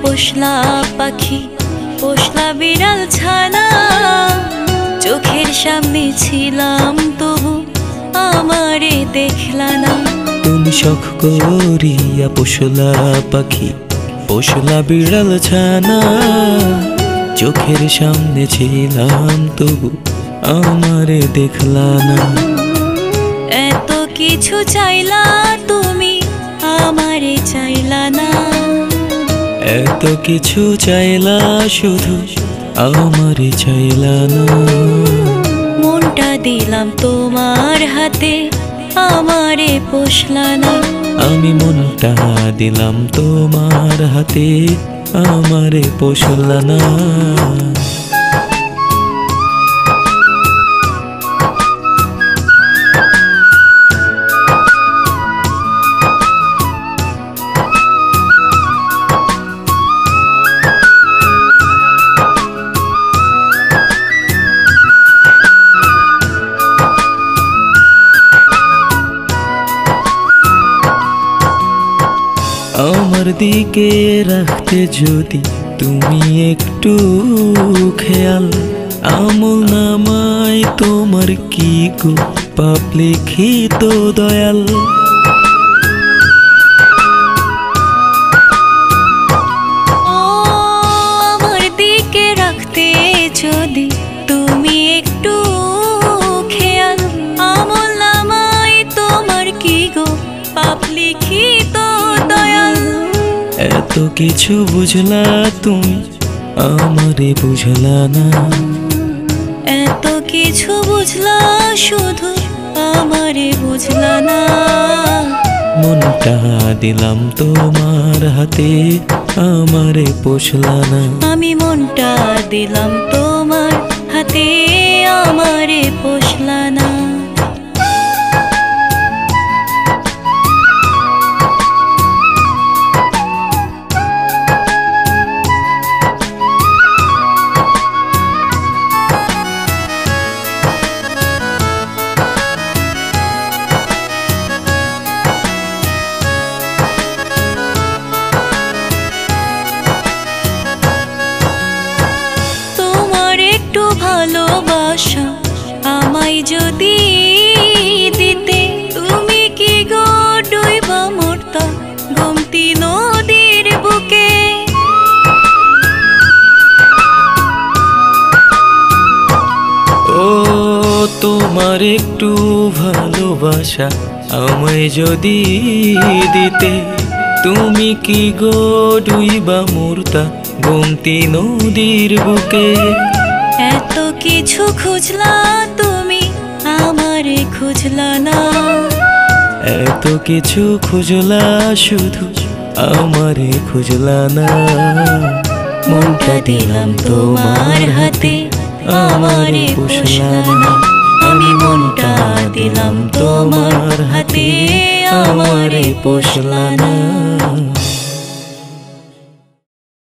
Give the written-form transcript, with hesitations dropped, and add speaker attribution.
Speaker 1: পোষলা পাখি পোষলা বিড়াল ছানা, চোখের সামনে ছিলাম তবু আমারে দেখলা না।
Speaker 2: তুমি শখ করিয়া পোষলা পাখি পোষলা বিড়াল ছানা, চোখের সামনে ছিলাম তবু আমারে দেখলা না।
Speaker 1: এত কিছু চাইলা তুমি আমারে চাইলা না,
Speaker 2: এত কিছু চাইলা শুধু আমারে চাইলা না।
Speaker 1: মনটা দিলাম তোমার হাতে আমারে পোষলা না।
Speaker 2: আমি মনটা দিলাম তোমার হাতে আমারে পোষলা না। আমার দিকে রাখতে যদি তুমি একটু খেয়াল, আমল নামায় তোমার কি গো পাপ লিখিত দয়াল।
Speaker 1: আমার দিকে রাখতে যদি তুমি একটু খেয়াল, আমল নামায় তোমার কি গো পাপ লিখিত দয়াল।
Speaker 2: এত কিছু বুঝলা তুমি আমারে বুঝলা না,
Speaker 1: এত কিছু বুঝলা শুধু আমারে বুঝলা না।
Speaker 2: মনটা দিলাম তোমার হাতে আমারে পোষলা না।
Speaker 1: আমি মনটা দিলাম তোমার হাতে আমারে পোষলা না। ভালোবাসা আমায় যদি দিতে, তুমি কি গো ডুইবা মরতা গোমতী নদীর বুকে।
Speaker 2: ও তোমার একটু ভালোবাসা আমায় যদি দিতে, তুমি কি গো ডুইবা মরতা গোমতী নদীর বুকে।
Speaker 1: এত কিছু খুঁজলা তুমি আমারে খুঁজলা না,
Speaker 2: এত কিছু খুঁজলা শুধু আমারে খুঁজলা না।
Speaker 1: মনটা দিলাম তোমার হাতে আমারে পোষলা না। আমি মনটা দিলাম তোমার হাতে আমারে পোষলা না।